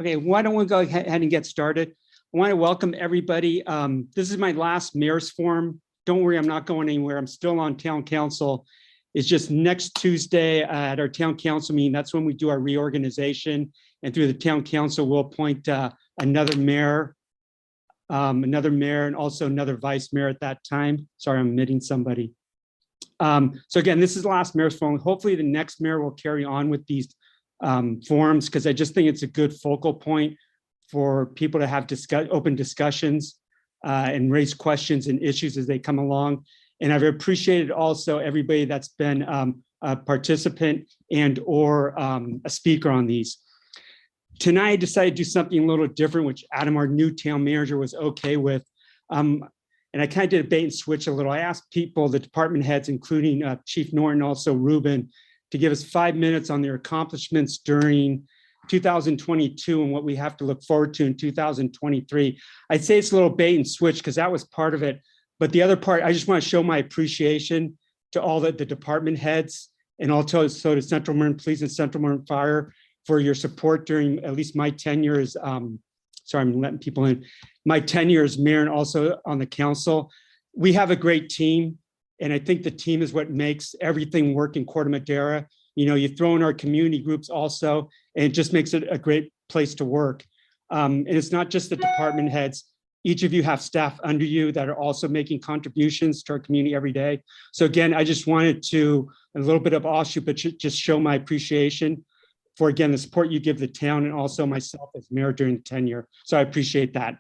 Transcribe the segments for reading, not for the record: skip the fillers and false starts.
Okay, why don't we go ahead and get started? I want to welcome everybody. This is my last mayor's forum. Don't worry, I'm not going anywhere. I'm still on town council. It's just next Tuesday at our town council meeting. That's when we do our reorganization. And through the town council, we'll appoint another mayor, and also another vice mayor at that time. Sorry, I'm omitting somebody. So again, this is the last mayor's forum. Hopefully the next mayor will carry on with these forums, because I just think it's a good focal point for people to have open discussions and raise questions and issues as they come along. And I've appreciated also everybody that's been a participant and or a speaker on these. Tonight, I decided to do something a little different, which Adam, our new town manager, was okay with. And I kind of did a bait and switch a little. I asked people, the department heads, including Chief Norton, also Ruben, to give us 5 minutes on their accomplishments during 2022 and what we have to look forward to in 2023. I'd say it's a little bait and switch because that was part of it. But the other part, I just want to show my appreciation to all the department heads and also to Central Marin Police and Central Marin Fire for your support during at least my tenure as, sorry, I'm letting people in, my tenure as mayor and also on the council. We have a great team. And I think the team is what makes everything work in Corte Madera. You know, you throw in our community groups also, and it just makes it a great place to work. And it's not just the department heads. Each of you have staff under you that are also making contributions to our community every day. So again, I just wanted to, a little bit of offshoot, but just show my appreciation for, again, the support you give the town and also myself as mayor during the tenure. So I appreciate that.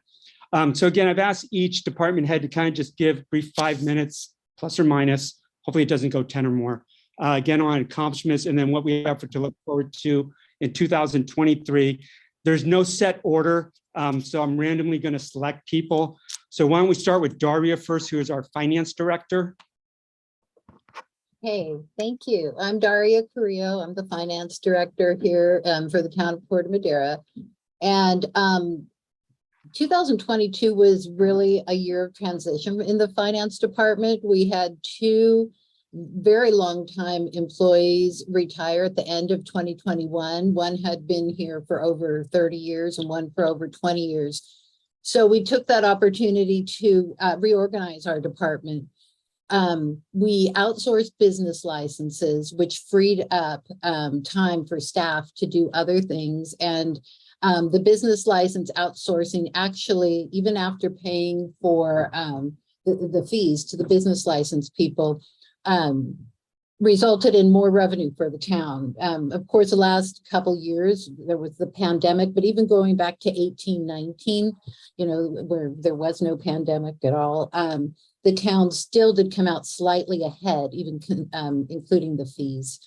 So again, I've asked each department head to kind of just give brief 5 minutes, plus or minus. Hopefully it doesn't go 10 or more. Again, on accomplishments and then what we have to look forward to in 2023. There's no set order, so I'm randomly going to select people. So why don't we start with Daria first, who is our finance director. Hey, thank you. I'm Daria Carrillo. I'm the finance director here for the town of Corte Madera. And 2022 was really a year of transition in the finance department. We had 2 very long time employees retire at the end of 2021. One had been here for over 30 years and one for over 20 years. So we took that opportunity to reorganize our department. We outsourced business licenses, which freed up time for staff to do other things. And the business license outsourcing actually, even after paying for the fees to the business license people, resulted in more revenue for the town. Of course, the last couple years, there was the pandemic, but even going back to 1819, you know, where there was no pandemic at all, the town still did come out slightly ahead, even including the fees.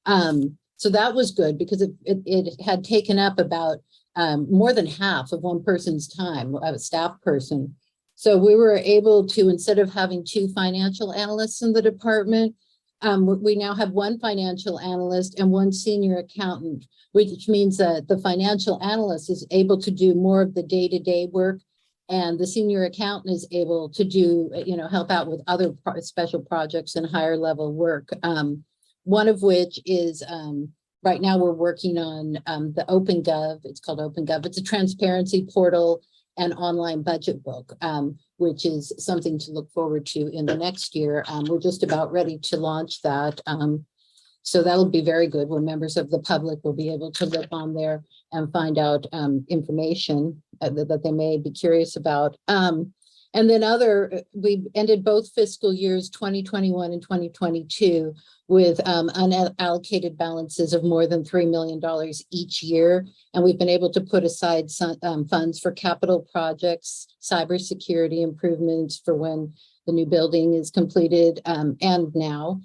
So that was good because it had taken up about more than half of one person's time, a staff person. So we were able to, instead of having 2 financial analysts in the department, we now have 1 financial analyst and 1 senior accountant, which means that the financial analyst is able to do more of the day-to-day work, and the senior accountant is able to do, you know, help out with other special projects and higher level work. One of which is right now we're working on the OpenGov. It's called OpenGov. It's a transparency portal and online budget book, which is something to look forward to in the next year. We're just about ready to launch that. So that'll be very good where members of the public will be able to look on there and find out information that they may be curious about. And then we ended both fiscal years 2021 and 2022 with unallocated balances of more than $3 million each year. And we've been able to put aside some funds for capital projects, cybersecurity improvements for when the new building is completed, and now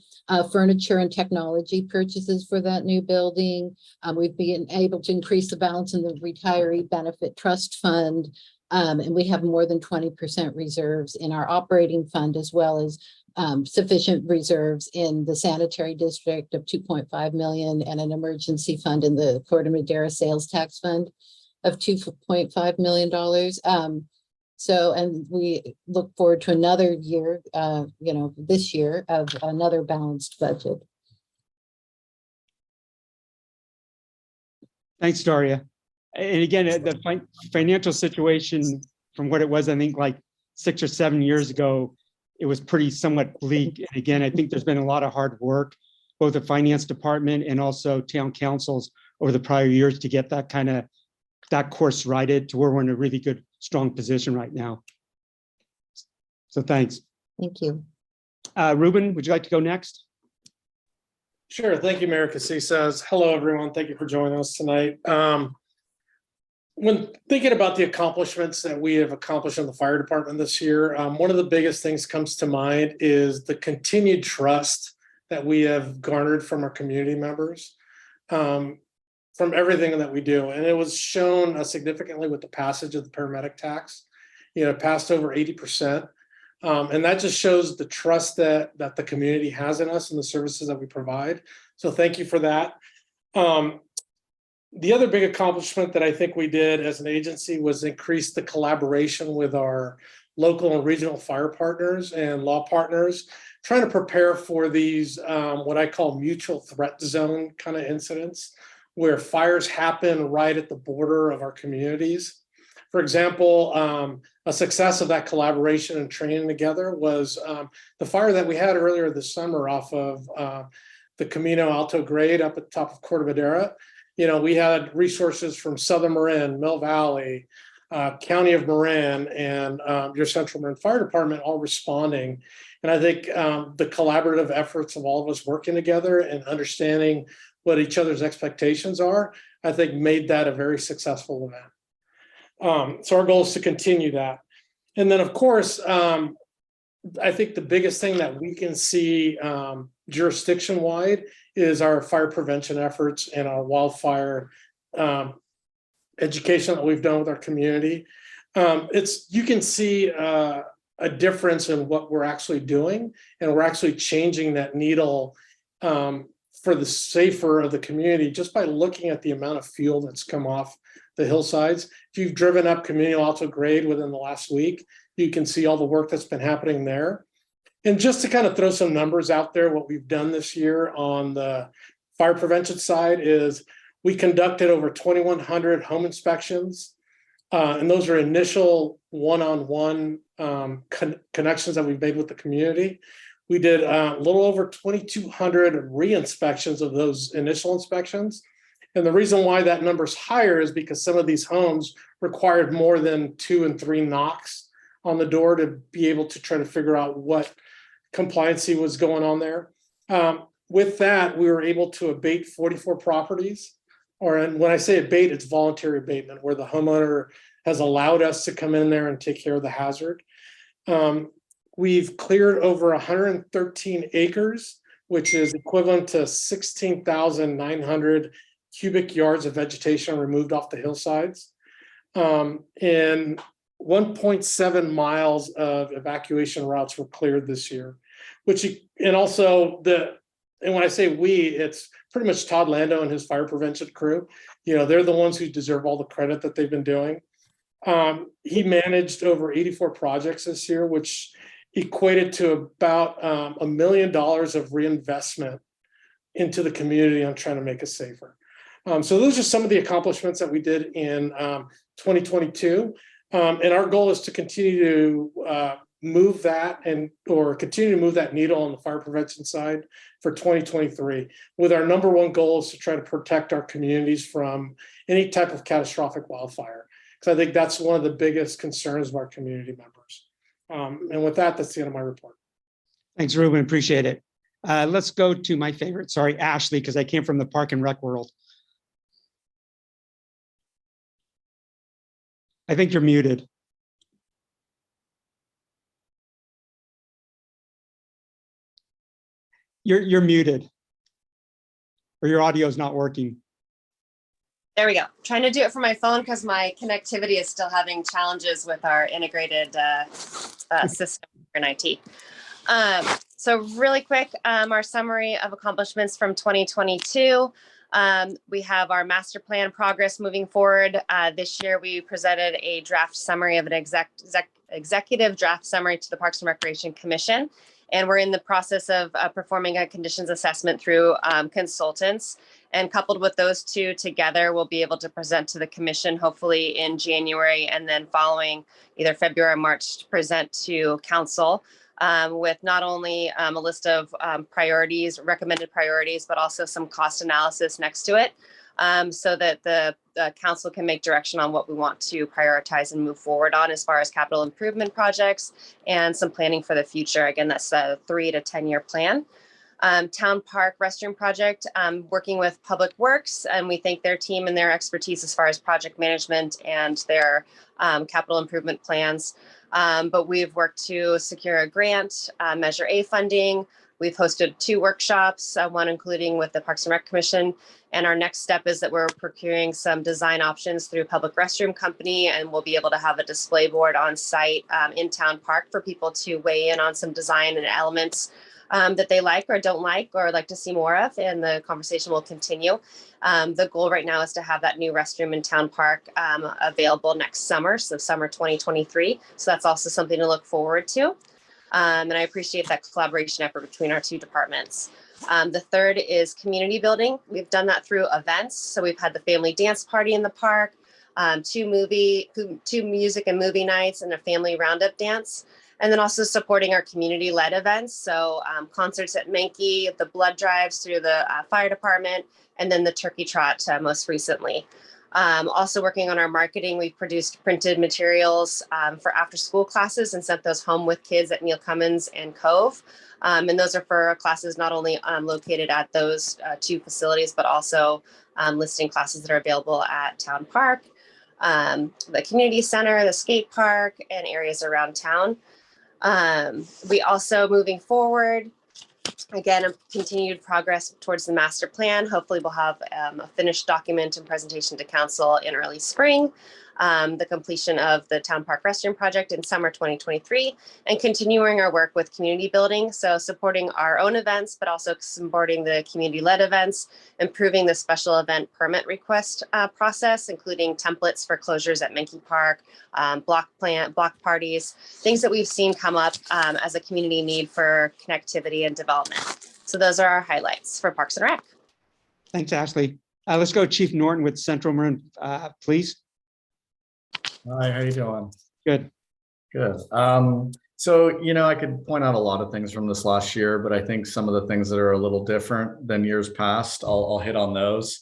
furniture and technology purchases for that new building. We've been able to increase the balance in the retiree benefit trust fund. And we have more than 20% reserves in our operating fund, as well as sufficient reserves in the sanitary district of 2.5 million and an emergency fund in the Corte Madera sales tax fund of $2.5 million. So, and we look forward to another year, you know, this year of another balanced budget. Thanks, Daria. And again, the financial situation from what it was, I think like 6 or 7 years ago, it was pretty somewhat bleak. And again, I think there's been a lot of hard work, both the finance department and also town councils over the prior years to get that course righted to where we're in a really good, strong position right now. So thanks. Thank you. Ruben, would you like to go next? Sure. Thank you, Mayor Casisas. Hello, everyone. Thank you for joining us tonight. When thinking about the accomplishments that we have accomplished in the fire department this year, one of the biggest things comes to mind is the continued trust that we have garnered from our community members, from everything that we do. And it was shown significantly with the passage of the paramedic tax. It passed over 80%. And that just shows the trust that the community has in us and the services that we provide. So thank you for that. The other big accomplishment that I think we did as an agency was increase the collaboration with our local and regional fire partners and law partners, trying to prepare for these, what I call mutual threat zone kind of incidents, where fires happen right at the border of our communities. For example, a success of that collaboration and training together was the fire that we had earlier this summer off of the Camino Alto Grade up at the top of Corte Madera. We had resources from Southern Marin, Mill Valley, County of Marin, and your Central Marin Fire Department all responding. And I think the collaborative efforts of all of us working together and understanding what each other's expectations are, I think made that a very successful event. So our goal is to continue that. And then, of course, I think the biggest thing that we can see jurisdiction-wide is our fire prevention efforts and our wildfire education that we've done with our community. You can see a difference in what we're actually doing, and we're actually changing that needle for the safer of the community just by looking at the amount of fuel that's come off the hillsides. If you've driven up Camino Alto Grade within the last week, you can see all the work that's been happening there. And just to kind of throw some numbers out there, what we've done this year on the fire prevention side is we conducted over 2,100 home inspections. And those are initial one-on-one connections that we've made with the community. We did a little over 2,200 re-inspections of those initial inspections. And the reason why that number is higher is because some of these homes required more than 2 and 3 knocks on the door to be able to try to figure out what compliancy was going on there. With that, we were able to abate 44 properties. And when I say abate, it's voluntary abatement, where the homeowner has allowed us to come in there and take care of the hazard. We've cleared over 113 acres, which is equivalent to 16,900 cubic yards of vegetation removed off the hillsides. And 1.7 miles of evacuation routes were cleared this year, and when I say we, it's pretty much Todd Lando and his fire prevention crew. They're the ones who deserve all the credit that they've been doing. He managed over 84 projects this year, which equated to about $1 million of reinvestment into the community on trying to make us safer. So those are some of the accomplishments that we did in 2022. And our goal is to continue to move that needle on the fire prevention side for 2023, with our number one goal is to try to protect our communities from any type of catastrophic wildfire. Because I think that's one of the biggest concerns of our community members. And with that, that's the end of my report. Thanks, Ruben. Appreciate it. Let's go to my favorite. Sorry, Ashley, because I came from the park and rec world. I think you're muted. You're muted, or your audio is not working. There we go. Trying to do it from my phone because my connectivity is still having challenges with our integrated system in IT. So really quick, our summary of accomplishments from 2022. We have our master plan progress moving forward. This year, we presented a draft summary of an executive draft summary to the Parks and Recreation Commission. And we're in the process of performing a conditions assessment through consultants. And coupled with those two together, we'll be able to present to the commission hopefully in January, and then following either February or March to present to council with not only a list of priorities, recommended priorities, but also some cost analysis next to it, so that the council can make direction on what we want to prioritize and move forward on as far as capital improvement projects and some planning for the future. Again, that's a 3 to 10-year plan. Town Park restroom project, working with Public Works, and we thank their team and their expertise as far as project management and their capital improvement plans. But we've worked to secure a grant, Measure A funding. We've hosted 2 workshops, one including with the Parks and Rec Commission. And our next step is that we're procuring some design options through Public Restroom Company, and we'll be able to have a display board on site in Town Park for people to weigh in on some design and elements that they like or don't like or like to see more of, and the conversation will continue. The goal right now is to have that new restroom in Town Park available next summer, so summer 2023. So that's also something to look forward to. And I appreciate that collaboration effort between our 2 departments. The third is community building. We've done that through events. So we've had the family dance party in the park, 2 music and movie nights, and a family roundup dance. And then also supporting our community-led events. So concerts at Menke, the blood drives through the fire department, and then the turkey trot most recently. Also working on our marketing, we've produced printed materials for after-school classes and sent those home with kids at Neil Cummins and Cove. And those are for classes not only located at those 2 facilities, but also listing classes that are available at Town Park, the community center, the skate park, and areas around town. We also, moving forward, again, a continued progress towards the master plan. Hopefully we'll have a finished document and presentation to council in early spring. The completion of the Town Park restroom project in summer 2023, and continuing our work with community building. So supporting our own events, but also supporting the community-led events, improving the special event permit request process, including templates for closures at Menke Park, block parties, things that we've seen come up as a community need for connectivity and development. So those are our highlights for Parks and Rec. Thanks, Ashley. Let's go Chief Norton with Central Marin, please. Hi, how you doing? Good. Good. So, I could point out a lot of things from this last year, but I think some of the things that are a little different than years past, I'll hit on those.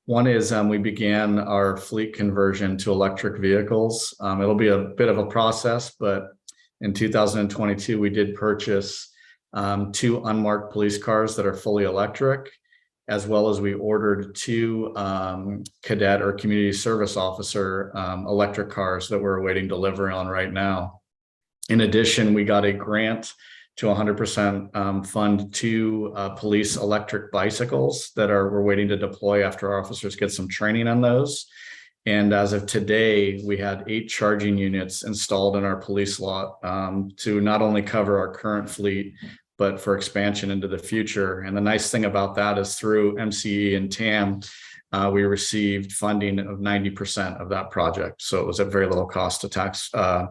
One is we began our fleet conversion to electric vehicles. It'll be a bit of a process, but in 2022, we did purchase 2 unmarked police cars that are fully electric, as well as we ordered 2 cadet or community service officer electric cars that we're awaiting delivery on right now. In addition, we got a grant to 100% fund 2 police electric bicycles that we're waiting to deploy after our officers get some training on those. And as of today, we had 8 charging units installed in our police lot to not only cover our current fleet, but for expansion into the future. And the nice thing about that is through MCE and TAM, we received funding of 90% of that project. So it was at very little cost to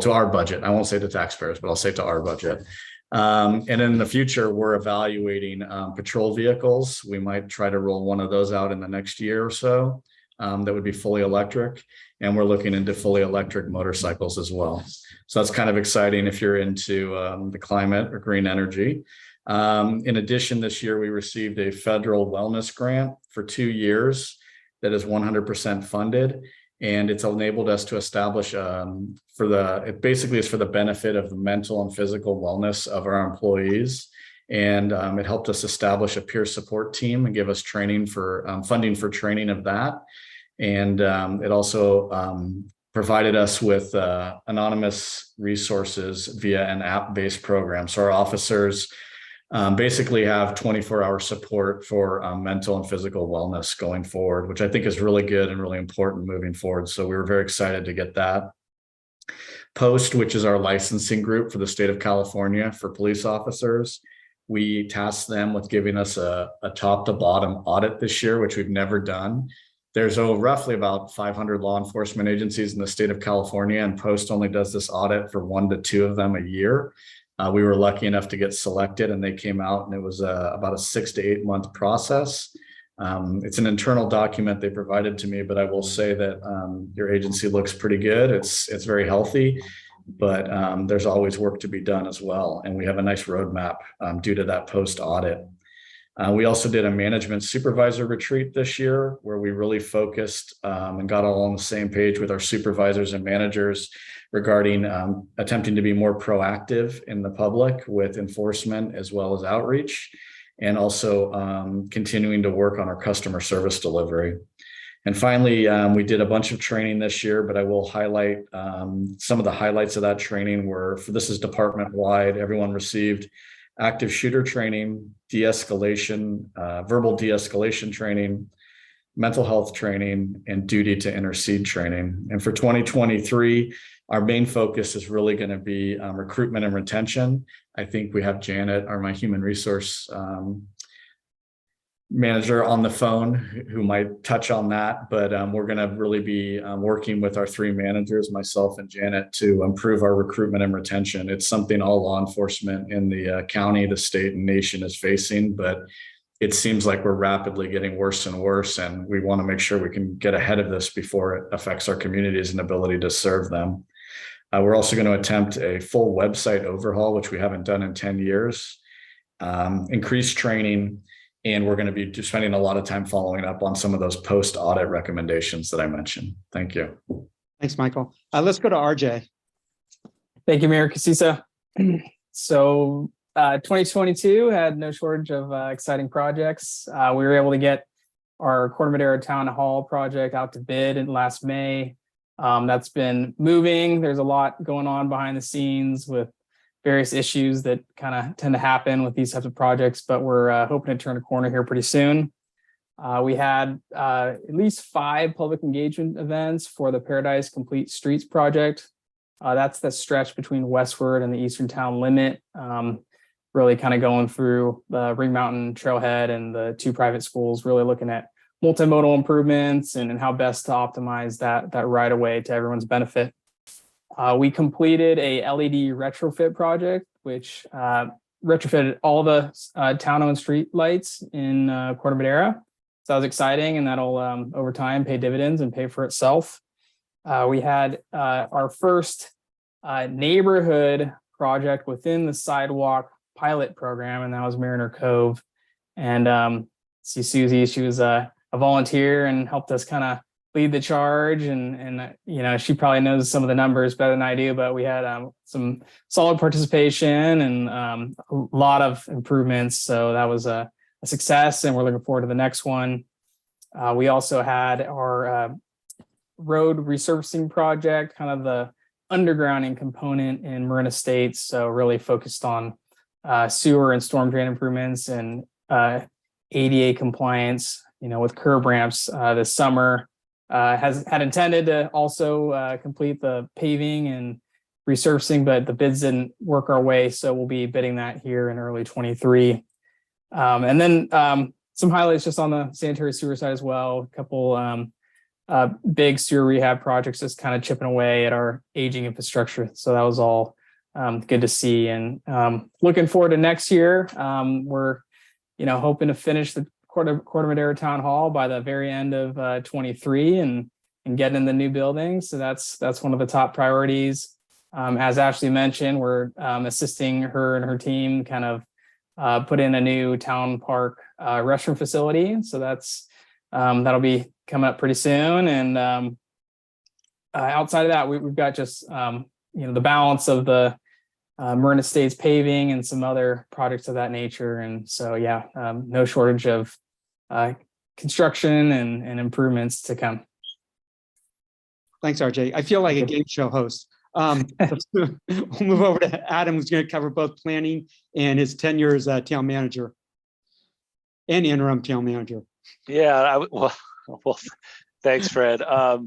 to our budget. I won't say to taxpayers, but I'll say to our budget. And in the future, we're evaluating patrol vehicles. We might try to roll one of those out in the next year or so. That would be fully electric. And we're looking into fully electric motorcycles as well. So that's kind of exciting if you're into the climate or green energy. In addition, this year, we received a federal wellness grant for 2 years that is 100% funded. And it's enabled us to establish it basically is for the benefit of the mental and physical wellness of our employees. And it helped us establish a peer support team and give us training for funding for training of that. And it also provided us with anonymous resources via an app-based program. So our officers basically have 24-hour support for mental and physical wellness going forward, which I think is really good and really important moving forward. So we were very excited to get that. POST, which is our licensing group for the state of California for police officers, we tasked them with giving us a top to bottom audit this year, which we've never done. There's roughly about 500 law enforcement agencies in the state of California, and POST only does this audit for 1 to 2 of them a year. We were lucky enough to get selected, and they came out, and it was about a 6 to 8 month process. It's an internal document they provided to me, but I will say that your agency looks pretty good. It's very healthy, but there's always work to be done as well. And we have a nice roadmap due to that post audit. We also did a management supervisor retreat this year where we really focused and got all on the same page with our supervisors and managers regarding attempting to be more proactive in the public with enforcement as well as outreach, and also continuing to work on our customer service delivery. And finally, we did a bunch of training this year, but I will highlight some of the highlights of that training were, this is department-wide, everyone received active shooter training, de-escalation, verbal de-escalation training, mental health training, and duty to intercede training. And for 2023, our main focus is really going to be recruitment and retention. I think we have Janet, my human resource manager, on the phone who might touch on that, but we're going to really be working with our 3 managers, myself and Janet, to improve our recruitment and retention. It's something all law enforcement in the county, the state, and nation is facing, but it seems like we're rapidly getting worse and worse, and we want to make sure we can get ahead of this before it affects our communities and ability to serve them. We're also going to attempt a full website overhaul, which we haven't done in 10 years, increased training, and we're going to be spending a lot of time following up on some of those post-audit recommendations that I mentioned. Thank you. Thanks, Michael. Let's go to RJ. Thank you, Mayor Casisa. So 2022 had no shortage of exciting projects. We were able to get our Corte Madera Town Hall project out to bid in last May. That's been moving. There's a lot going on behind the scenes with various issues that kind of tend to happen with these types of projects, but we're hoping to turn a corner here pretty soon. We had at least 5 public engagement events for the Paradise Complete Streets project. That's the stretch between Westward and the Eastern Town limit, really kind of going through the Ring Mountain Trailhead and the 2 private schools, really looking at multimodal improvements and how best to optimize that right of way to everyone's benefit. We completed a LED retrofit project, which retrofitted all the town-owned street lights in Corte Madera. So that was exciting, and that'll over time pay dividends and pay for itself. We had our first neighborhood project within the sidewalk pilot program, and that was Mariner Cove. And see Susie, she was a volunteer and helped us kind of lead the charge, and you know, she probably knows some of the numbers better than I do, but we had some solid participation and a lot of improvements. So that was a success, and we're looking forward to the next one. We also had our road resurfacing project, kind of the undergrounding component in Marin Estates. So really focused on sewer and storm drain improvements and ADA compliance, you know, with curb ramps this summer. Had intended to also complete the paving and resurfacing, but the bids didn't work our way. So we'll be bidding that here in early 23. And then some highlights just on the sanitary sewer side as well. A couple big sewer rehab projects just kind of chipping away at our aging infrastructure. So that was all good to see. And looking forward to next year. We're, you know, hoping to finish the Corte Madera Town Hall by the very end of 23 and getting in the new building. So that's one of the top priorities. As Ashley mentioned, we're assisting her and her team kind of put in a new town park restroom facility. So that's that'll be coming up pretty soon. And outside of that, we've got just you know, the balance of the Marin Estates paving and some other projects of that nature. And so, yeah, no shortage of construction and improvements to come. Thanks, RJ. I feel like a game show host. We'll move over to Adam, who's going to cover both planning and his tenure as town manager and interim town manager. Yeah, well, thanks, Fred. I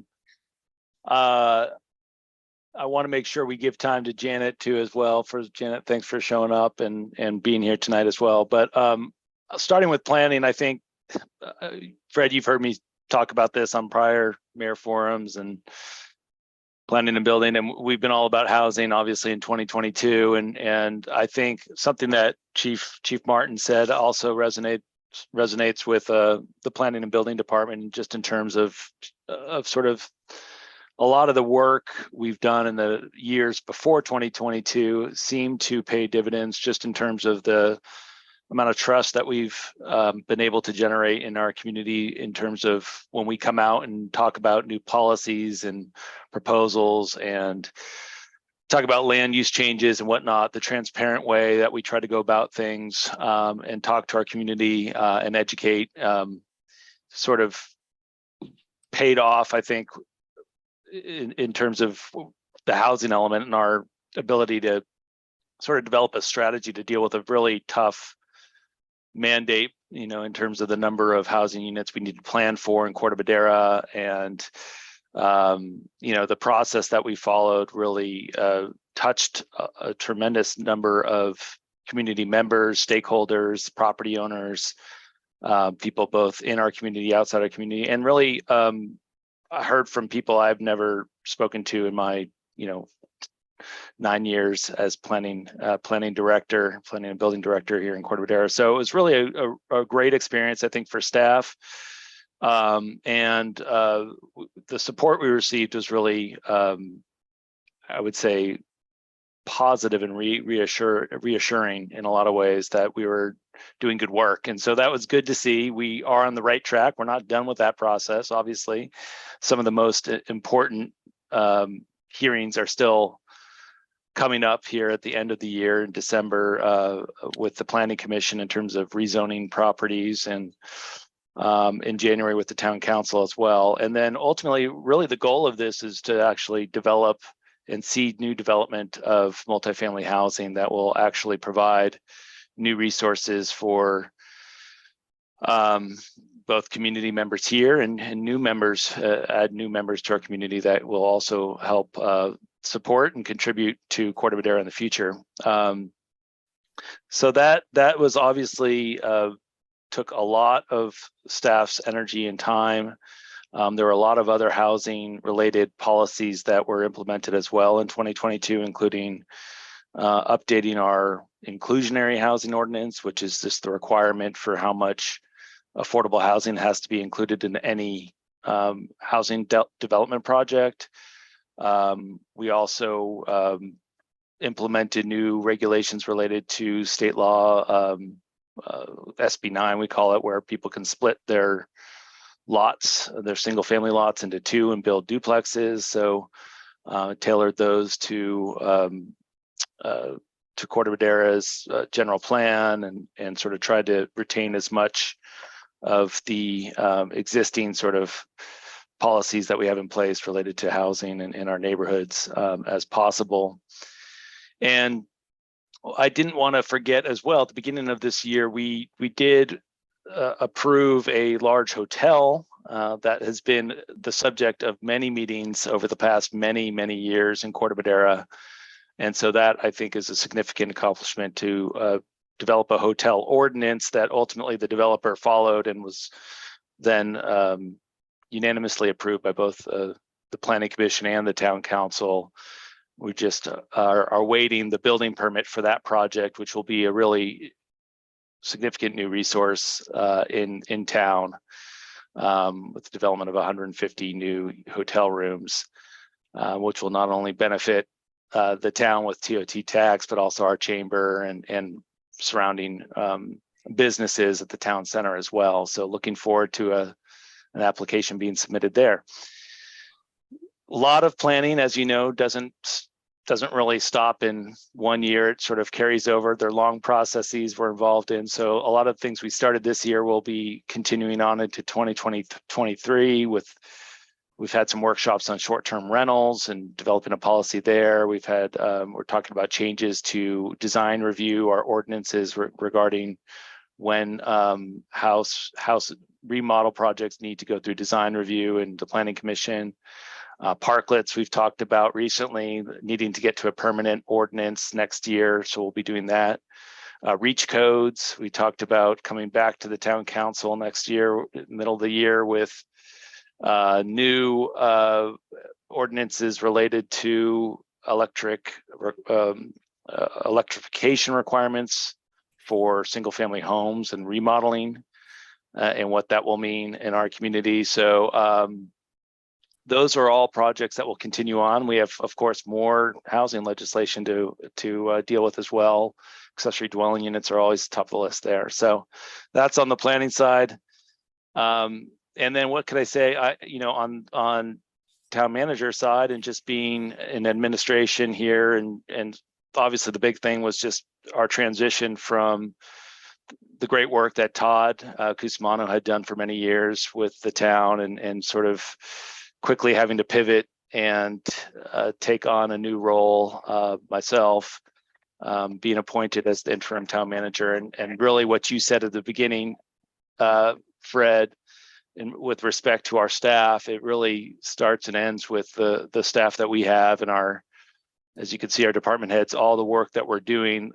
want to make sure we give time to Janet too as well. For Janet, thanks for showing up and being here tonight as well. But starting with planning, I think, Fred, you've heard me talk about this on prior mayor forums and planning and building, and we've been all about housing, obviously, in 2022. And I think something that Chief Martin said also resonated resonates with the planning and building department, just in terms of sort of a lot of the work we've done in the years before 2022 seemed to pay dividends, just in terms of the amount of trust that we've been able to generate in our community, in terms of when we come out and talk about new policies and proposals and talk about land use changes and whatnot, the transparent way that we try to go about things, and talk to our community and educate, sort of paid off, I think, in terms of the housing element and our ability to sort of develop a strategy to deal with a really tough mandate, in terms of the number of housing units we need to plan for in Corte Madera. And the process that we followed really touched a tremendous number of community members, stakeholders, property owners, people both in our community, outside our community. And really, I heard from people I've never spoken to in my 9 years as planning and building director here in Corte Madera. So it was really a great experience, I think, for staff. And the support we received was really, I would say, positive and reassuring in a lot of ways, that we were doing good work. And so that was good to see. We are on the right track. We're not done with that process. Obviously, some of the most important hearings are still coming up here at the end of the year in December with the Planning Commission in terms of rezoning properties, and in January with the Town Council as well. And then ultimately, really the goal of this is to actually develop and seed new development of multifamily housing that will actually provide new resources for both community members here and new members, add new members to our community that will also help support and contribute to Corte Madera in the future. So that was obviously took a lot of staff's energy and time. There were a lot of other housing related policies that were implemented as well in 2022, including updating our inclusionary housing ordinance, which is just the requirement for how much affordable housing has to be included in any housing development project. We also implemented new regulations related to state law, SB 9, we call it, where people can split their lots, their single family lots, into two and build duplexes. So tailored those to Corte Madera's general plan, and sort of tried to retain as much of the existing sort of policies that we have in place related to housing in our neighborhoods as possible. And I didn't want to forget as well, at the beginning of this year, we did approve a large hotel that has been the subject of many meetings over the past many years in Corte Madera. And so that, I think, is a significant accomplishment to develop a hotel ordinance that ultimately the developer followed and was then unanimously approved by both the Planning Commission and the Town Council. We just are waiting the building permit for that project, which will be a really significant new resource in town, with the development of 150 new hotel rooms, which will not only benefit the town with TOT tax, but also our chamber and surrounding businesses at the town center as well. So looking forward to an application being submitted there. A lot of planning, as you know, doesn't really stop in 1 year. It sort of carries over. They're long processes we're involved in. So a lot of things we started this year will be continuing on into 2023 we've had some workshops on short-term rentals and developing a policy there. We've had, we're talking about changes to design review, our ordinances regarding when house remodel projects need to go through design review and the Planning Commission. Parklets, we've talked about recently needing to get to a permanent ordinance next year, so we'll be doing that. Reach codes, we talked about coming back to the Town Council next year, middle of the year, with new ordinances related to electrification requirements for single family homes and remodeling. and what that will mean in our community. So those are all projects that will continue on. We have, of course, more housing legislation to deal with as well. Accessory dwelling units are always top of the list there. So that's on the planning side. And then what could I say? On town manager side, and just being in administration here, and obviously the big thing was just our transition from the great work that Todd Cusmano had done for many years with the town, and sort of quickly having to pivot and take on a new role myself, being appointed as the interim town manager. And really what you said at the beginning, Fred, and with respect to our staff, it really starts and ends with the staff that we have, and our, as you can see, our department heads, all the work that we're doing.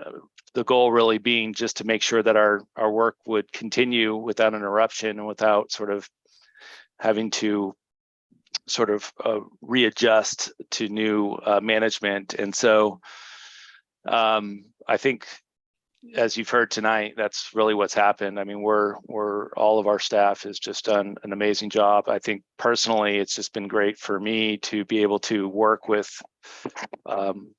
The goal really being just to make sure that our work would continue without interruption and without sort of having to sort of readjust to new management. And so I think, as you've heard tonight, that's really what's happened. I mean, we're all of our staff has just done an amazing job. I think personally, it's just been great for me to be able to work with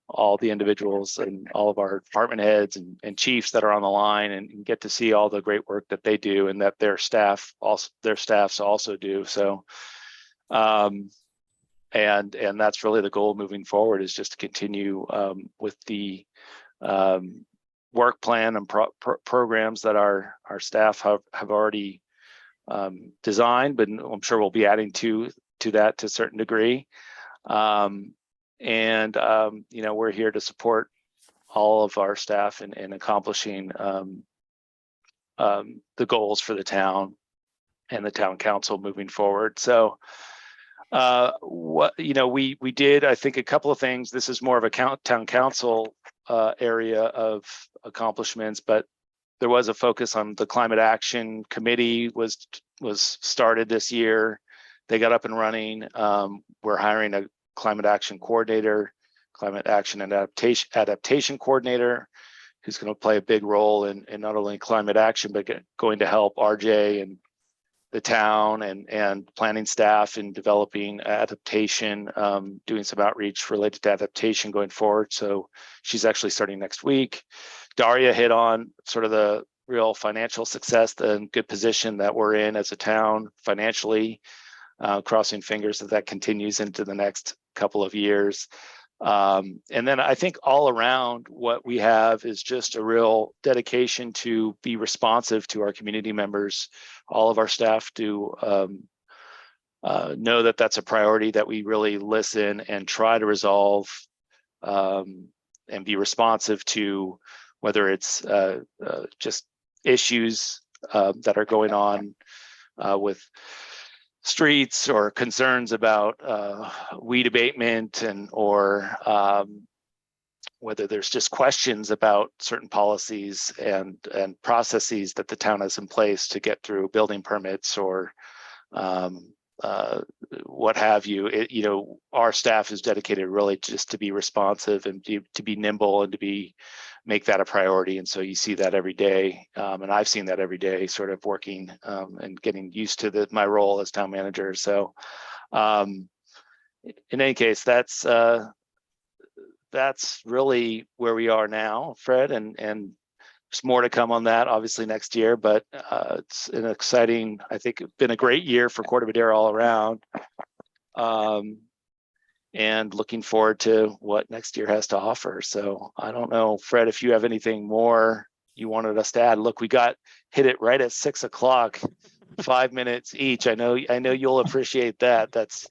all the individuals and all of our department heads and chiefs that are on the line, and get to see all the great work that they do, and that their staffs also do. So, and that's really the goal moving forward, is just to continue with the work plan and programs that our staff have already designed, but I'm sure we'll be adding to that to a certain degree. We're here to support all of our staff in accomplishing the goals for the town and the town council moving forward. So we did, I think, a couple of things. This is more of a town council area of accomplishments, but there was a focus on the climate action committee was started this year. They got up and running. We're hiring a climate action coordinator, climate action and adaptation coordinator, who's going to play a big role in not only climate action, but going to help RJ and the town and planning staff in developing adaptation, doing some outreach related to adaptation going forward. So she's actually starting next week. Daria hit on sort of the real financial success and good position that we're in as a town financially, crossing fingers that continues into the next couple of years. And then I think all around what we have is just a real dedication to be responsive to our community members. All of our staff do know that that's a priority, that we really listen and try to resolve and be responsive to, whether it's just issues that are going on with streets, or concerns about weed abatement, or whether there's just questions about certain policies and processes that the town has in place to get through building permits, or what have you. Our staff is dedicated really just to be responsive and to be nimble and to make that a priority. And so you see that every day. And I've seen that every day, sort of working and getting used to my role as town manager. So in any case, that's really where we are now, Fred, and there's more to come on that obviously next year, but it's an exciting, I think it's been a great year for Corte Madera all around. And looking forward to what next year has to offer. So I don't know, Fred, if you have anything more you wanted us to add. Look, we hit it right at 6 o'clock, 5 minutes each. I know you'll appreciate that. That's,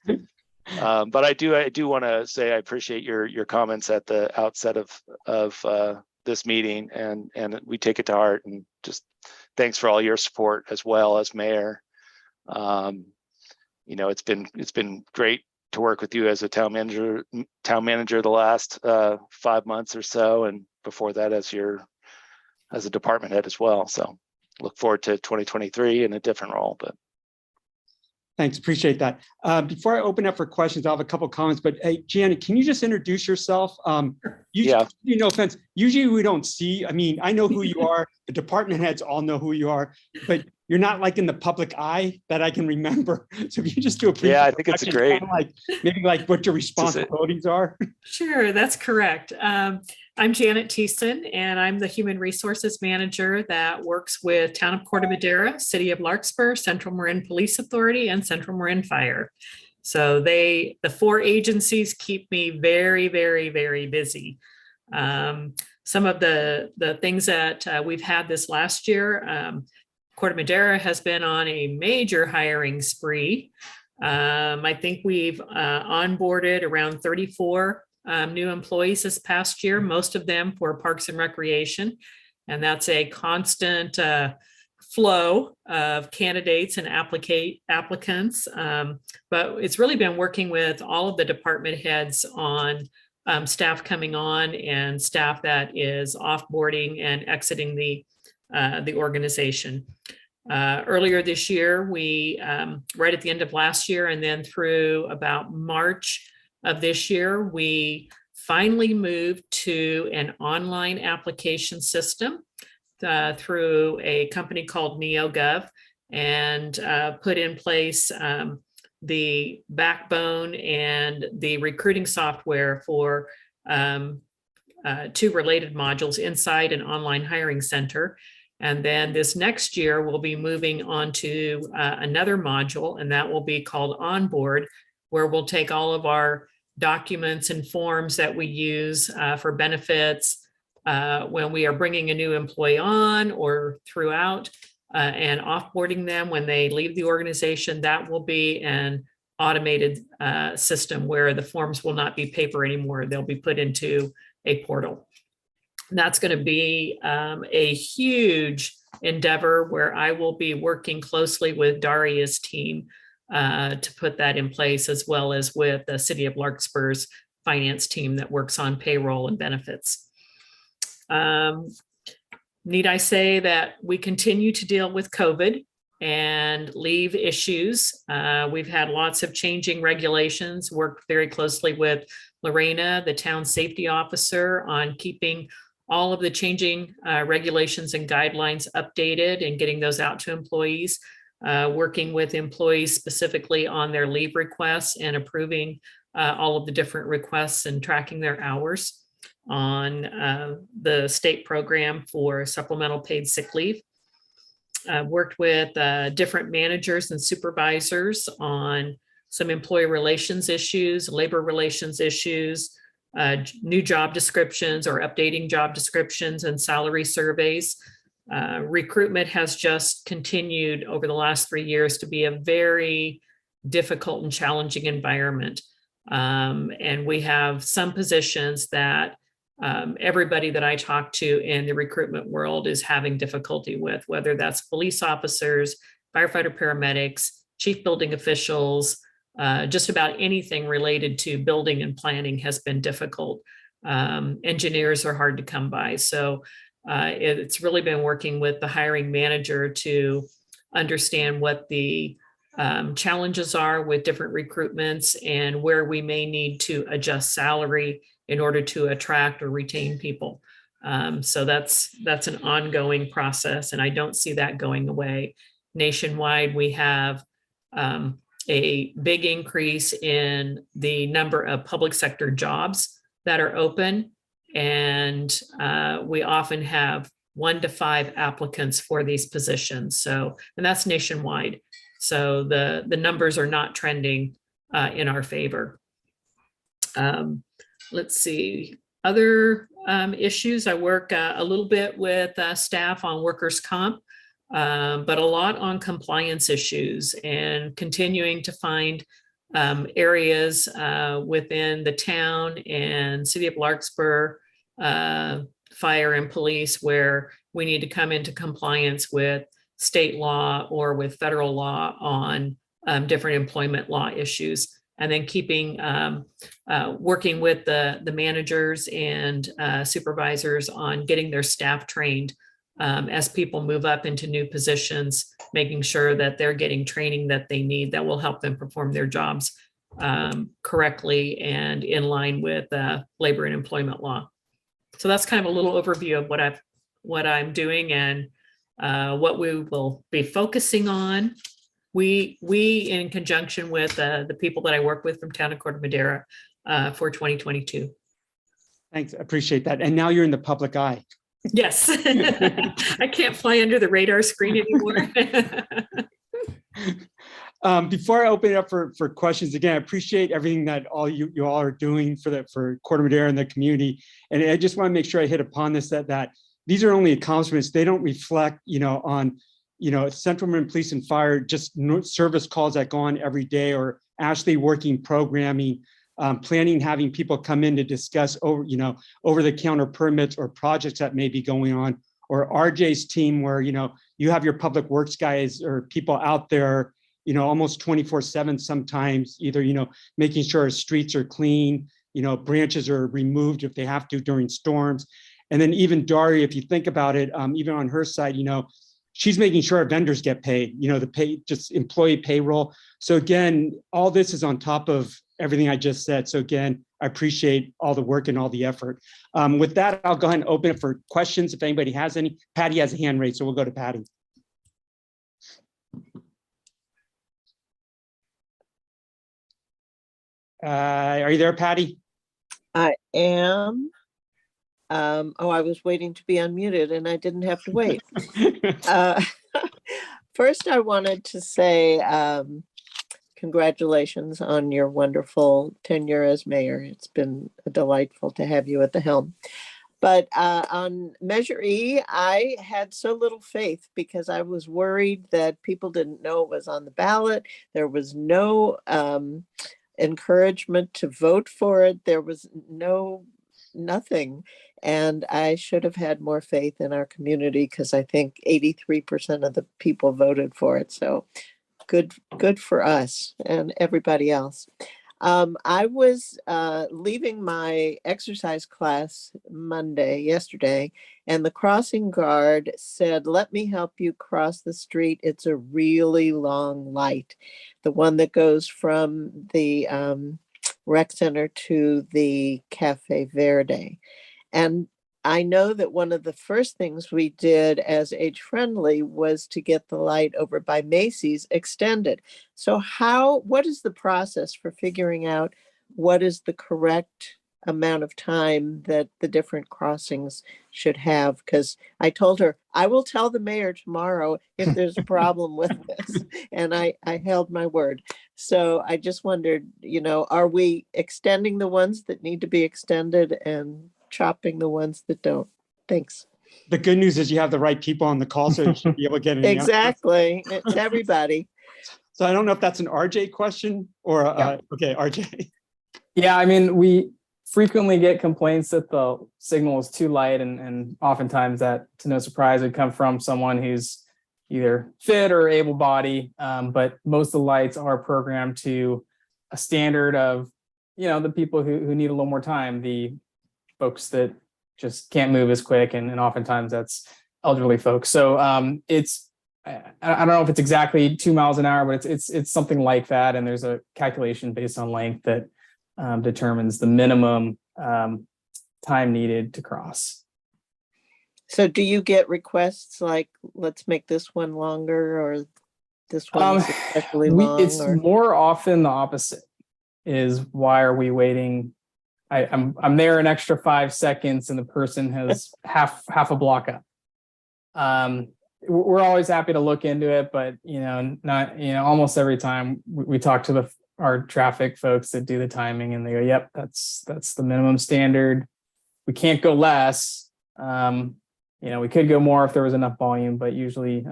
but I do want to say I appreciate your comments at the outset of this meeting, and we take it to heart. And just thanks for all your support as well as mayor. It's been great to work with you as a town manager the last 5 months or so, and before that as a department head as well. So look forward to 2023 in a different role. But thanks, appreciate that. Before I open up for questions, I'll have a couple comments, but hey, Janet, can you just introduce yourself? Yeah. No offense. Usually we don't see, I mean, I know who you are, the department heads all know who you are, but you're not like in the public eye that I can remember. So if you just do a brief Yeah, I think it's introduction, great. kinda like maybe like what your responsibilities are. Sure, that's correct. I'm Janet Thiessen, and I'm the Human Resources Manager that works with Town of Corte Madera, City of Larkspur, Central Marin Police Authority, and Central Marin Fire. So the 4 agencies keep me very, very, very busy. Some of the things that we've had this last year, Corte Madera has been on a major hiring spree. I think we've onboarded around 34 new employees this past year, most of them for Parks and Recreation. And that's a constant flow of candidates and applicants. But it's really been working with all of the department heads on staff coming on and staff that is offboarding and exiting the organization. Earlier this year, we, right at the end of last year and then through about March of this year, we finally moved to an online application system through a company called NeoGov and put in place the backbone and the recruiting software for 2 related modules, Inside and Online Hiring Center. And then this next year, we'll be moving on to another module, and that will be called Onboard, where we'll take all of our documents and forms that we use for benefits when we are bringing a new employee on or throughout and offboarding them when they leave the organization. That will be an automated system where the forms will not be paper anymore. They'll be put into a portal. And that's going to be a huge endeavor where I will be working closely with Daria's team to put that in place, as well as with the City of Larkspur's finance team that works on payroll and benefits. Need I say that we continue to deal with COVID and leave issues. We've had lots of changing regulations, worked very closely with Lorena, the town safety officer, on keeping all of the changing regulations and guidelines updated and getting those out to employees, working with employees specifically on their leave requests and approving all of the different requests and tracking their hours on the state program for supplemental paid sick leave. Worked with different managers and supervisors on some employee relations issues, labor relations issues, new job descriptions or updating job descriptions and salary surveys. Recruitment has just continued over the last 3 years to be a very difficult and challenging environment. And we have some positions that everybody that I talk to in the recruitment world is having difficulty with, whether that's police officers, firefighter paramedics, chief building officials, just about anything related to building and planning has been difficult. Engineers are hard to come by. So it's really been working with the hiring manager to understand what the challenges are with different recruitments and where we may need to adjust salary in order to attract or retain people. So that's an ongoing process, and I don't see that going away. Nationwide, we have a big increase in the number of public sector jobs that are open, and we often have 1 to 5 applicants for these positions. So, and that's nationwide. So the numbers are not trending in our favor. Let's see, other issues. I work a little bit with staff on workers' comp, but a lot on compliance issues and continuing to find areas within the town and City of Larkspur fire and police where we need to come into compliance with state law or with federal law on different employment law issues. And then keeping, working with the managers and supervisors on getting their staff trained as people move up into new positions, making sure that they're getting training that they need that will help them perform their jobs correctly and in line with labor and employment law. So that's kind of a little overview of what I'm doing, and what we will be focusing on. We in conjunction with the people that I work with from Town of Corte Madera for 2022. Thanks, I appreciate that. And now you're in the public eye. Yes, I can't fly under the radar screen anymore. Before I open it up for questions, again, I appreciate everything that all you all are doing for Corte Madera and the community. And I just want to make sure I hit upon this, that these are only accomplishments. They don't reflect, on, Central Marin Police and Fire, just service calls that go on every day, or Ashley working programming, planning, having people come in to discuss over-the-counter permits or projects that may be going on, or RJ's team where, you have your public works guys or people out there, almost 24/7 sometimes, either, making sure our streets are clean, branches are removed if they have to during storms. And then even Daria, if you think about it, even on her side, she's making sure our vendors get paid, just employee payroll. So again, all this is on top of everything I just said. So again, I appreciate all the work and all the effort. With that, I'll go ahead and open it for questions if anybody has any. Patty has a hand raised, so we'll go to Patty. Are you there, Patty? I am. I was waiting to be unmuted and I didn't have to wait. First, I wanted to say congratulations on your wonderful tenure as mayor. It's been delightful to have you at the helm. But on Measure E, I had so little faith because I was worried that people didn't know it was on the ballot. There was no encouragement to vote for it. There was nothing. And I should have had more faith in our community because I think 83% of the people voted for it. So good for us and everybody else. I was leaving my exercise class yesterday, and the crossing guard said, "Let me help you cross the street. It's a really long light, the one that goes from the rec center to the Cafe Verde." And I know that one of the first things we did as Age Friendly was to get the light over by Macy's extended. So what is the process for figuring out what is the correct amount of time that the different crossings should have? Because I told her, I will tell the mayor tomorrow if there's a problem with this. And I held my word. So I just wondered, are we extending the ones that need to be extended and chopping the ones that don't? Thanks. The good news is you have the right people on the call, so you should be able to get it. Exactly. It's everybody. So I don't know if that's an RJ question or, Yeah. Okay, RJ. Yeah, I mean, we frequently get complaints that the signal is too light, and oftentimes that, to no surprise, would come from someone who's either fit or able-bodied. But most of the lights are programmed to a standard of, the people who need a little more time, the folks that just can't move as quick, and oftentimes that's elderly folks. So I don't know if it's exactly 2 miles an hour, but it's something like that. And there's a calculation based on length that determines the minimum time needed to cross. So do you get requests like, let's make this one longer, or this one especially long? It's more often the opposite. Is why are we waiting? I'm there an extra 5 seconds and the person has half a block up. We're always happy to look into it, but almost every time we talk to our traffic folks that do the timing, and they go, "Yep, that's the minimum standard. We can't go less. We could go more if there was enough volume, but usually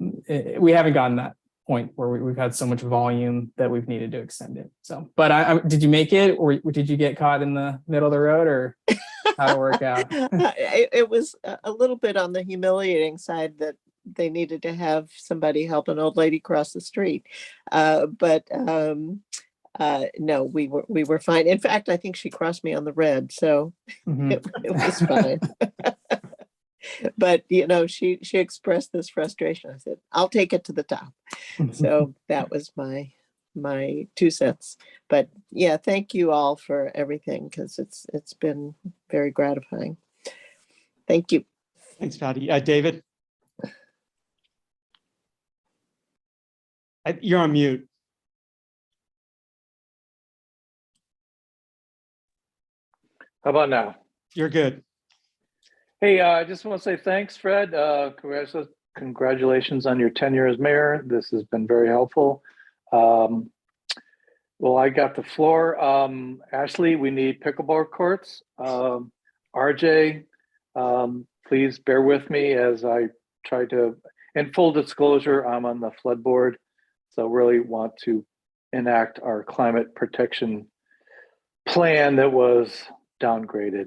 we haven't gotten that point where we've had so much volume that we've needed to extend it." So, but did you make it, or did you get caught in the middle of the road, or how'd it work out? It was a little bit on the humiliating side that they needed to have somebody help an old lady cross the street. But no, we were fine. In fact, I think she crossed me on the red, so it was fine. But she expressed this frustration. I said, "I'll take it to the top." So that was my 2 cents. But yeah, thank you all for everything, because it's been very gratifying. Thank you. Thanks, Patty. David? You're on mute. How about now? You're good. Hey, I just want to say thanks, Fred. Congratulations on your tenure as mayor. This has been very helpful. Well, I got the floor. Ashley, we need pickleball courts. RJ, please bear with me as I try to, in full disclosure, I'm on the flood board. So really want to enact our climate protection plan that was downgraded.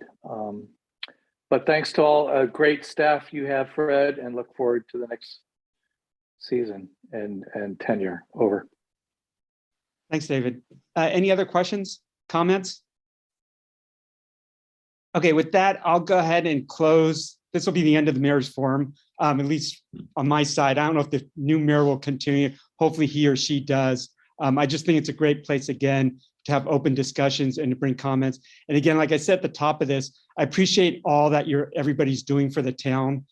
But thanks to all great staff you have, Fred, and look forward to the next season and tenure. Over. Thanks, David. Any other questions, comments? Okay, with that, I'll go ahead and close. This will be the end of the mayor's forum, at least on my side. I don't know if the new mayor will continue. Hopefully he or she does. I just think it's a great place, again, to have open discussions and to bring comments. And again, like I said at the top of this, I appreciate all that everybody's doing for the town.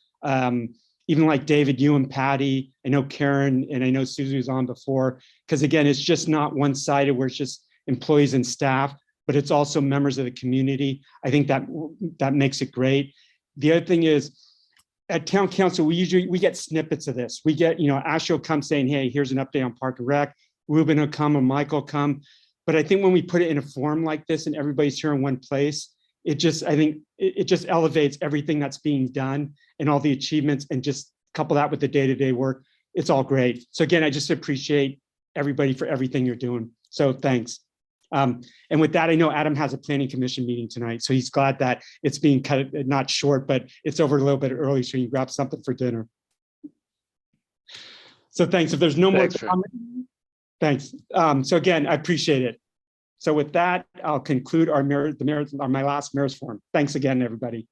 Even like David, you and Patty, I know Karen, and I know Susie was on before, because again, it's just not one-sided where it's just employees and staff, but it's also members of the community. I think that makes it great. The other thing is, at town council, we get snippets of this. We get, Ashley will come saying, hey, here's an update on Park and Rec. Ruben will come or Michael will come. But I think when we put it in a form like this and everybody's here in one place, I think it just elevates everything that's being done and all the achievements, and just couple that with the day-to-day work. It's all great. So again, I just appreciate everybody for everything you're doing. So thanks. And with that, I know Adam has a planning commission meeting tonight, so he's glad that it's being cut, not short, but it's over a little bit early, so you can grab something for dinner. So thanks. If there's no more comments, thanks. So again, I appreciate it. So with that, I'll conclude my last mayor's forum. Thanks again, everybody.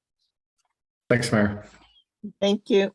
Thanks, Mayor. Thank you.